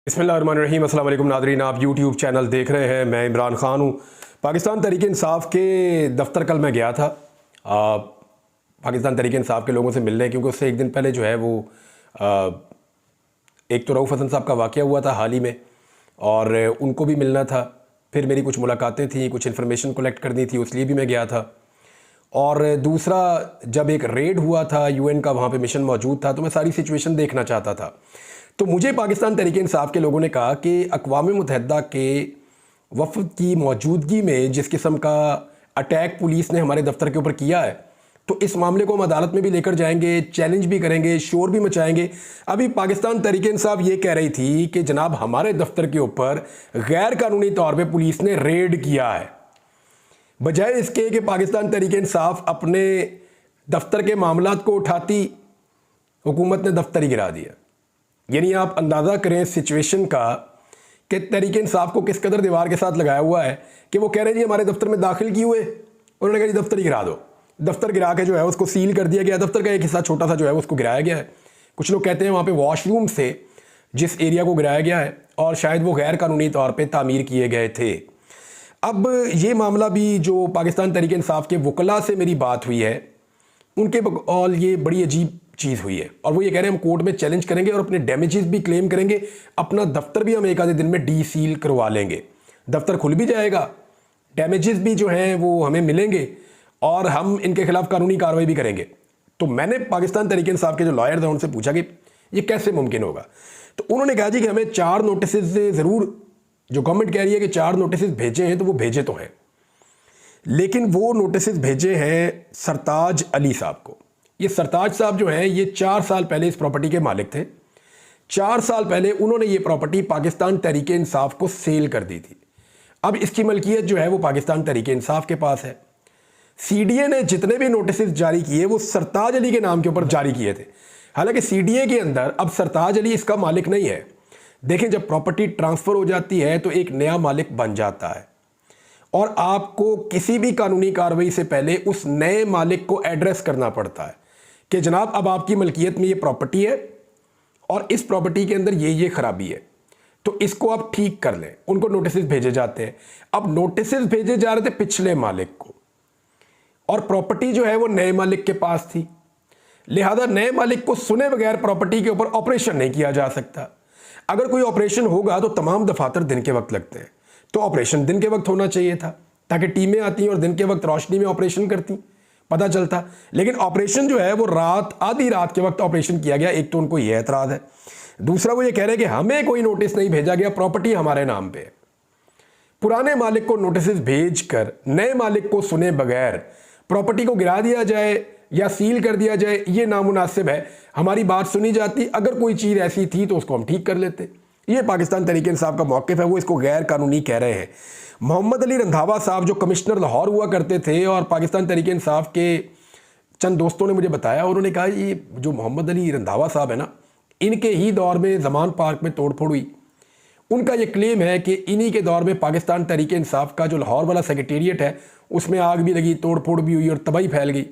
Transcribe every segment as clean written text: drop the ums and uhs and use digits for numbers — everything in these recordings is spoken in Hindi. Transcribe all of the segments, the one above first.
बिस्मिल्लाहिर्रहमानिर्रहीम। अस्सलाम वालेकुम नादरीन, आप यूट्यूब चैनल देख रहे हैं। मैं इमरान ख़ान हूँ। पाकिस्तान तहरीक इंसाफ के दफ्तर कल मैं गया था पाकिस्तान तहरीक इंसाफ के लोगों से मिलने, क्योंकि उससे एक दिन पहले जो है वो एक तो रऊफ़ हसन साहब का वाक़या हुआ था हाल ही में, और उनको भी मिलना था। फिर मेरी कुछ मुलाकातें थी, कुछ इन्फॉर्मेशन कलेक्ट करनी थी, उसलिए भी मैं गया था। और दूसरा, जब एक रेड हुआ था यूएन का, वहाँ पे मिशन मौजूद था, तो मैं सारी सिचुएशन देखना चाहता था। तो मुझे पाकिस्तान तहरीक इंसाफ के लोगों ने कहा कि अक़वाम मुत्तहिदा के वफ़द की मौजूदगी में जिस किस्म का अटैक पुलिस ने हमारे दफ्तर के ऊपर किया है, तो इस मामले को हम अदालत में भी लेकर जाएंगे, चैलेंज भी करेंगे, शोर भी मचाएंगे। अभी पाकिस्तान तहरीक इंसाफ ये कह रही थी कि जनाब हमारे दफ्तर के ऊपर गैर कानूनी तौर पर पुलिस ने रेड किया है, बजाय इसके कि पाकिस्तान तहरीक इंसाफ अपने दफ्तर के मामलात को उठाती, हुकूमत ने दफ्तर ही गिरा दिया। यानी आप अंदाज़ा करें सिचुएशन का कि तहरीक इंसाफ को किस कदर दीवार के साथ लगाया हुआ है कि वो कह रहे हैं जी हमारे दफ्तर में दाखिल किए हुए, उन्होंने कहा जी दफ्तर ही गिरा दो। दफ्तर गिरा के जो है उसको सील कर दिया गया, दफ्तर का एक हिस्सा छोटा सा जो है उसको गिराया गया है। कुछ लोग कहते हैं वहाँ पे वॉशरूम से जिस एरिया को गिराया गया है, और शायद वो गैर कानूनी तौर पर तामीर किए गए थे। अब ये मामला भी जो पाकिस्तान तहरीक इंसाफ के वकला से मेरी बात हुई है, उनके बकौल ये बड़ी अजीब चीज़ हुई है, और वो ये कह रहे हैं हम कोर्ट में चैलेंज करेंगे और अपने डैमेजेस भी क्लेम करेंगे, अपना दफ्तर भी हम एक आधे दिन में डी सील करवा लेंगे, दफ्तर खुल भी जाएगा, डैमेजेस भी जो हैं वो हमें मिलेंगे, और हम इनके खिलाफ कानूनी कार्रवाई भी करेंगे। तो मैंने पाकिस्तान तहरीक इंसाफ के जो लॉयर थे उनसे पूछा कि ये कैसे मुमकिन होगा। तो उन्होंने कहा जी कि हमें 4 नोटिस ज़रूर, जो गवर्नमेंट कह रही है कि 4 नोटिस भेजे हैं, तो वो भेजे तो हैं, लेकिन वो नोटिस भेजे हैं सरताज अली साहब को। ये सरताज साहब जो हैं ये 4 साल पहले इस प्रॉपर्टी के मालिक थे। 4 साल पहले उन्होंने ये प्रॉपर्टी पाकिस्तान तहरीक इंसाफ को सेल कर दी थी। अब इसकी मलकियत जो है वो पाकिस्तान तहरीक इंसाफ के पास है। सीडीए ने जितने भी नोटिस जारी किए वो सरताज अली के नाम के ऊपर जारी किए थे। हालांकि सीडीए के अंदर अब सरताज अली इसका मालिक नहीं है। देखें, जब प्रॉपर्टी ट्रांसफ़र हो जाती है तो एक नया मालिक बन जाता है, और आपको किसी भी कानूनी कार्रवाई से पहले उस नए मालिक को एड्रेस करना पड़ता है कि जनाब अब आपकी मलकियत में ये प्रॉपर्टी है और इस प्रॉपर्टी के अंदर ये खराबी है, तो इसको आप ठीक कर लें। उनको नोटिस भेजे जाते हैं। अब नोटिस भेजे जा रहे थे पिछले मालिक को, और प्रॉपर्टी जो है वो नए मालिक के पास थी, लिहाजा नए मालिक को सुने बगैर प्रॉपर्टी के ऊपर ऑपरेशन नहीं किया जा सकता। अगर कोई ऑपरेशन होगा तो तमाम दफातर दिन के वक्त लगते हैं, तो ऑपरेशन दिन के वक्त होना चाहिए था, ताकि टीमें आती और दिन के वक्त रोशनी में ऑपरेशन करती, पता चलता। लेकिन ऑपरेशन जो है वो रात, आधी रात के वक्त ऑपरेशन किया गया। एक तो उनको यह एतराज़ है, दूसरा वो ये कह रहे हैं कि हमें कोई नोटिस नहीं भेजा गया, प्रॉपर्टी हमारे नाम पे। पुराने मालिक को नोटिस भेज कर नए मालिक को सुने बगैर प्रॉपर्टी को गिरा दिया जाए या सील कर दिया जाए, ये नामुनासिब है। हमारी बात सुनी जाती, अगर कोई चीज़ ऐसी थी तो उसको हम ठीक कर लेते। ये पाकिस्तान तहरीक इंसाफ का मौक़िफ़ है, वो इसको गैर कानूनी कह रहे हैं। मोहम्मद अली रंधावा साहब जो कमिश्नर लाहौर हुआ करते थे, और पाकिस्तान तहरीक इंसाफ के चंद दोस्तों ने मुझे बताया, उन्होंने कहा ये जो मोहम्मद अली रंधावा साहब है ना, इनके ही दौर में ज़मान पार्क में तोड़फोड़ हुई। उनका ये क्लेम है कि इन्हीं के दौर में पाकिस्तान तहरीक इंसाफ का जो लाहौर वाला सेक्रेटेरिएट है उसमें आग भी लगी, तोड़फोड़ भी हुई और तबाही फैल गई।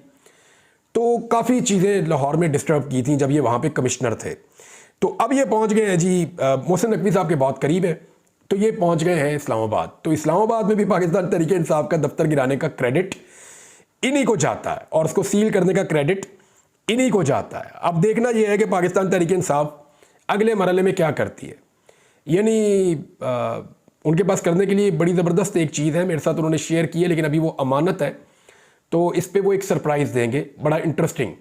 तो काफ़ी चीज़ें लाहौर में डिस्टर्ब की थी जब ये वहाँ पे कमिश्नर थे। तो अब ये पहुँच गए हैं जी, मोहसिन नकवी साहब के बहुत करीब है, तो ये पहुँच गए हैं इस्लामाबाद। तो इस्लामाबाद में भी पाकिस्तान तहरीक इंसाफ का दफ्तर गिराने का क्रेडिट इन्हीं को जाता है, और उसको सील करने का क्रेडिट इन्हीं को जाता है। अब देखना यह है कि पाकिस्तान तहरीक इंसाफ अगले मरहले में क्या करती है। यानी उनके पास करने के लिए बड़ी ज़बरदस्त एक चीज़ है, मेरे साथ उन्होंने शेयर की है, लेकिन अभी वो अमानत है, तो इस पर वो एक सरप्राइज़ देंगे बड़ा इंटरेस्टिंग,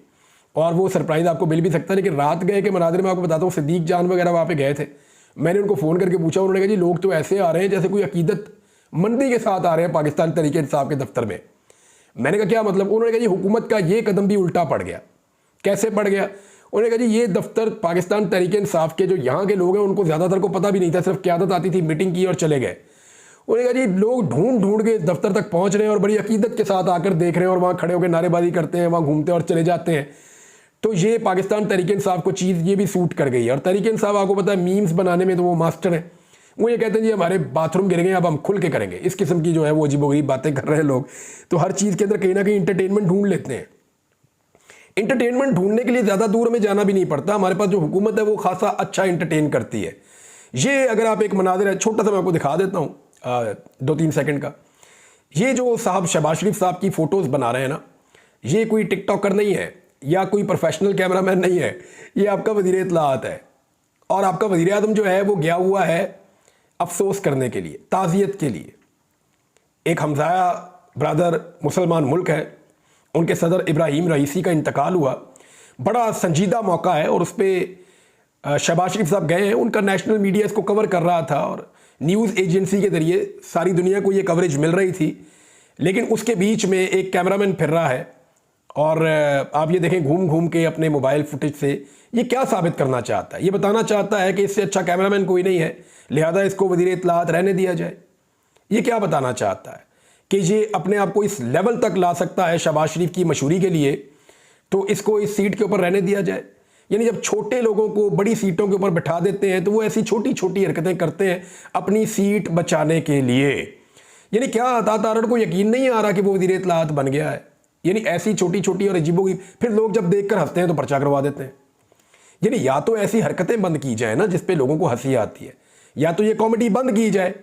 और वो सरप्राइज़ आपको मिल भी सकता है। लेकिन रात गए के मनाजिर में आपको बताता हूँ, सिद्दीक जान वगैरह वहाँ पे गए थे। मैंने उनको फ़ोन करके पूछा, उन्होंने कहा जी लोग तो ऐसे आ रहे हैं जैसे कोई अकीदत मंदी के साथ आ रहे हैं पाकिस्तान तहरीक इंसाफ के दफ्तर में। मैंने कहा क्या मतलब? उन्होंने कहा जी हुकूमत का ये कदम भी उल्टा पड़ गया। कैसे पड़ गया? उन्होंने कहा जी ये दफ्तर पाकिस्तान तहरीक इंसाफ के जो यहाँ के लोग हैं उनको ज़्यादातर को पता भी नहीं था, सिर्फ क़यादत आती थी, मीटिंग की और चले गए। उन्होंने कहा जी लोग ढूंढ ढूंढ के दफ्तर तक पहुँच रहे हैं और बड़ी अकीदत के साथ आकर देख रहे हैं, और वहाँ खड़े होकर नारेबाजी करते हैं, वहाँ घूमते हैं और चले जाते हैं। तो ये पाकिस्तान तहरीक इंसाफ को चीज़ ये भी सूट कर गई है। और तहरीक इंसाफ आपको पता है मीम्स बनाने में तो वो मास्टर है। वो ये कहते हैं जी हमारे बाथरूम गिर गए, अब हम खुल के करेंगे। इस किस्म की जो है वो अजीबोगरीब बातें कर रहे हैं लोग। तो हर चीज़ के अंदर कहीं ना कहीं इंटरटेनमेंट ढूंढ लेते हैं। इंटरटेनमेंट ढूंढने के लिए ज़्यादा दूर हमें जाना भी नहीं पड़ता। हमारे पास जो हुकूमत है वो खासा अच्छा इंटरटेन करती है। ये अगर आप एक मनाज़र है, छोटा सा मैं आपको दिखा देता हूँ 2-3 सेकंड का। ये जो साहब शहबाज शरीफ साहब की फ़ोटोज़ बना रहे हैं ना, ये कोई टिकटॉकर नहीं है या कोई प्रोफेशनल कैमरामैन नहीं है, ये आपका वज़ीर इत्तलाआत है। और आपका वज़ीर आज़म जो है वो गया हुआ है अफसोस करने के लिए, ताज़ियत के लिए। एक हमसाया ब्रदर मुसलमान मुल्क है, उनके सदर इब्राहिम रईसी का इंतकाल हुआ, बड़ा संजीदा मौका है और उस पर शहबाज शरीफ साहब गए हैं। उनका नेशनल मीडिया इसको कवर कर रहा था और न्यूज़ एजेंसी के ज़रिए सारी दुनिया को ये कवरेज मिल रही थी। लेकिन उसके बीच में एक कैमरामैन फिर रहा है और आप ये देखें घूम घूम के अपने मोबाइल फुटेज से ये क्या साबित करना चाहता है। ये बताना चाहता है कि इससे अच्छा कैमरामैन कोई नहीं है, लिहाजा इसको वज़ीर इत्तलाआत रहने दिया जाए। ये क्या बताना चाहता है कि ये अपने आप को इस लेवल तक ला सकता है शहबाज शरीफ की मशहूरी के लिए, तो इसको इस सीट के ऊपर रहने दिया जाए। यानी जब छोटे लोगों को बड़ी सीटों के ऊपर बैठा देते हैं तो वो ऐसी छोटी छोटी हरकतें करते हैं अपनी सीट बचाने के लिए। यानी क्या अता तारड़ को यकीन नहीं आ रहा कि वो वज़ीर इत्तलाआत बन गया है। यानी ऐसी छोटी छोटी और अजीबों की, फिर लोग जब देखकर हंसते हैं तो पर्चा करवा देते हैं। यानी या तो ऐसी हरकतें बंद की जाए ना जिस पे लोगों को हंसी आती है, या तो ये कॉमेडी बंद की जाए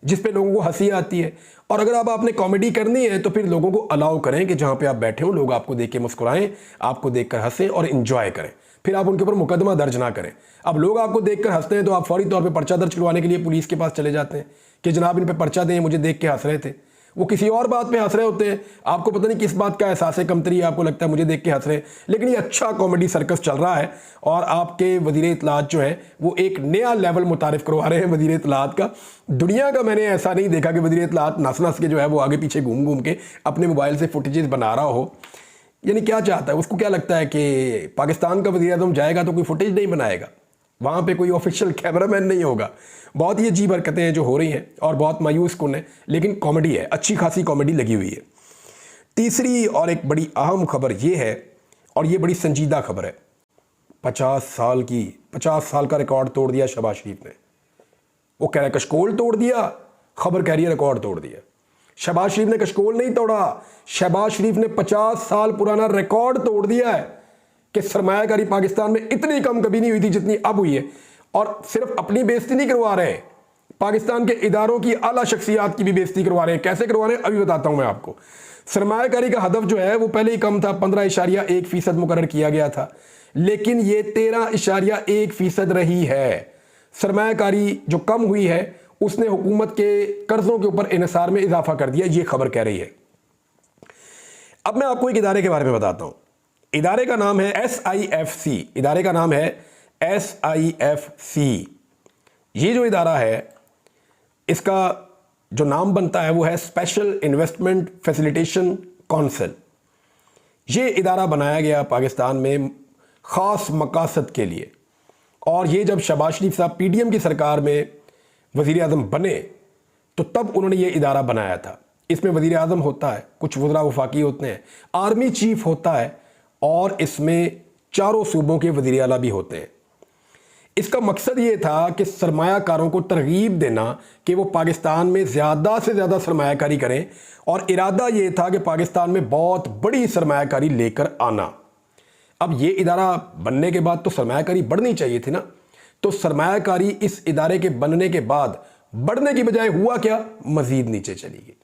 जिस पे लोगों को हंसी आती है। और अगर अब आपने कॉमेडी करनी है तो फिर लोगों को अलाउ करें कि जहाँ पे आप बैठे हो लोग आपको देख के मुस्कुराएं, आपको देखकर हंसें और इन्जॉय करें। फिर आप उनके ऊपर मुकदमा दर्ज ना करें। अब लोग आपको देखकर हंसते हैं तो आप फौरी तौर पे पर्चा दर्ज करवाने के लिए पुलिस के पास चले जाते हैं कि जनाब इन पे पर्चा दें, मुझे देख के हंस रहे थे। वो किसी और बात पे हंस रहे होते हैं, आपको पता नहीं किस बात का एहसास है, कमतरी आपको लगता है मुझे देख के हंस रहे हैं। लेकिन ये अच्छा कॉमेडी सर्कस चल रहा है और आपके वज़ीर इत्तलाआत जो है वो एक नया लेवल मुतारिफ करवा रहे हैं वज़ीर इत्तलाआत का। दुनिया का मैंने ऐसा नहीं देखा कि वज़ीर इत्तलाआत नस नस के जो है वो आगे पीछे घूम घूम के अपने मोबाइल से फुटेजेस बना रहा हो। यानी क्या चाहता है, उसको क्या लगता है कि पाकिस्तान का वज़ीर आज़म जाएगा तो कोई फुटेज नहीं बनाएगा, वहाँ पे कोई ऑफिशियल कैमरामैन नहीं होगा। बहुत ही अजीब हरकतें हैं जो हो रही हैं और बहुत मायूस कुन है, लेकिन कॉमेडी है, अच्छी खासी कॉमेडी लगी हुई है। तीसरी और एक बड़ी अहम खबर ये है, और ये बड़ी संजीदा खबर है, 50 साल का रिकॉर्ड तोड़ दिया शहबाज शरीफ ने। वो कह रहा है कशकोल तोड़ दिया, खबर कह रही है रिकॉर्ड तोड़ दिया। शहबाज शरीफ ने कशकोल नहीं तोड़ा, शहबाज शरीफ ने 50 साल पुराना रिकॉर्ड तोड़ दिया है कि सरमायाकारी पाकिस्तान में इतनी कम कभी नहीं हुई थी जितनी अब हुई है। और सिर्फ अपनी बेइज्जती नहीं करवा रहे, पाकिस्तान के इदारों की आला शख्सियात की भी बेइज्जती करवा रहे हैं। कैसे करवा रहे हैं अभी बताता हूं मैं आपको। सरमायाकारी का हदफ जो है वो पहले ही कम था, 15.1% मुकर्रर किया गया था, लेकिन ये 13.1% रही है। सरमायाकारी जो कम हुई है उसने हुकूमत के कर्जों के ऊपर इन्हिसार में इजाफा कर दिया, ये खबर कह रही है। अब मैं आपको एक इदारे के बारे में बताता हूं। इदारे का नाम है SIFC, इदारे का नाम है SIFC। ये जो इदारा है इसका जो नाम बनता है वो है स्पेशल इन्वेस्टमेंट फैसिलिटेशन काउंसिल। ये इदारा बनाया गया पाकिस्तान में ख़ास मकासद के लिए, और ये जब शहबाज शरीफ साहब PDM की सरकार में वज़ीर आज़म बने तो तब उन्होंने ये इदारा बनाया था। इसमें वज़ीर आज़म होता है, कुछ वज़रा वफाकी होते हैं, आर्मी चीफ होता है और इसमें चारों सूबों के वज़ीर आला भी होते हैं। इसका मकसद ये था कि सरमायाकारों को तरगीब देना कि वो पाकिस्तान में ज़्यादा से ज़्यादा सरमायाकारी करें, और इरादा ये था कि पाकिस्तान में बहुत बड़ी सरमायाकारी लेकर आना। अब ये इदारा बनने के बाद तो सरमायाकारी बढ़नी चाहिए थी ना, तो सरमायाकारी इस इदारे के बनने के बाद बढ़ने की बजाय हुआ क्या, मज़ीद नीचे चली गई,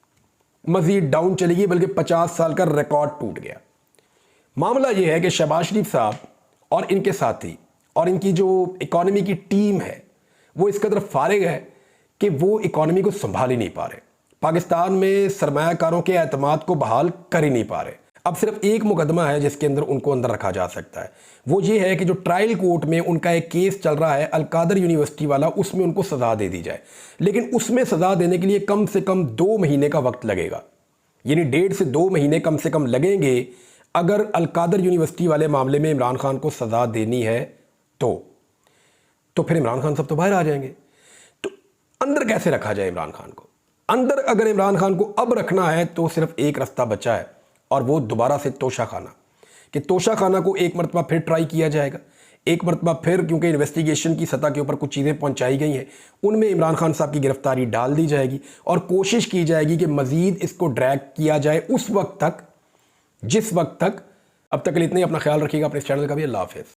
मज़ीद डाउन चली गई, बल्कि 50 साल का रिकॉर्ड टूट गया। मामला यह है कि शहबाज शरीफ साहब और इनके साथी और इनकी जो इकॉनमी की टीम है वो इस कदर फारिग है कि वो इकॉनमी को संभाल ही नहीं पा रहे, पाकिस्तान में सरमायाकारों के एतमाद को बहाल कर ही नहीं पा रहे। अब सिर्फ एक मुकदमा है जिसके अंदर उनको अंदर रखा जा सकता है, वो ये है कि जो ट्रायल कोर्ट में उनका एक केस चल रहा है अलकादर यूनिवर्सिटी वाला, उसमें उनको सज़ा दे दी जाए। लेकिन उसमें सज़ा देने के लिए कम से कम 2 महीने का वक्त लगेगा, यानी 1.5 से 2 महीने कम से कम लगेंगे अगर अलकादर यूनिवर्सिटी वाले मामले में इमरान खान को सज़ा देनी है तो फिर इमरान खान सब तो बाहर आ जाएंगे। तो अंदर कैसे रखा जाए इमरान खान को? अंदर अगर इमरान खान को अब रखना है तो सिर्फ एक रास्ता बचा है, और वो दोबारा से तोशा खाना, कि तोशा खाना को एक मरतबा फिर ट्राई किया जाएगा, एक मरतबा फिर, क्योंकि इन्वेस्टिगेशन की सतह के ऊपर कुछ चीज़ें पहुंचाई गई हैं, उनमें इमरान खान साहब की गिरफ्तारी डाल दी जाएगी और कोशिश की जाएगी कि मज़ीद इसको ड्रैग किया जाए उस वक्त तक जिस वक्त तक। अब तक के लिए इतने, अपना ख्याल रखिएगा, अपने इस चैनल का भी। अल्लाह हाफ़िज़।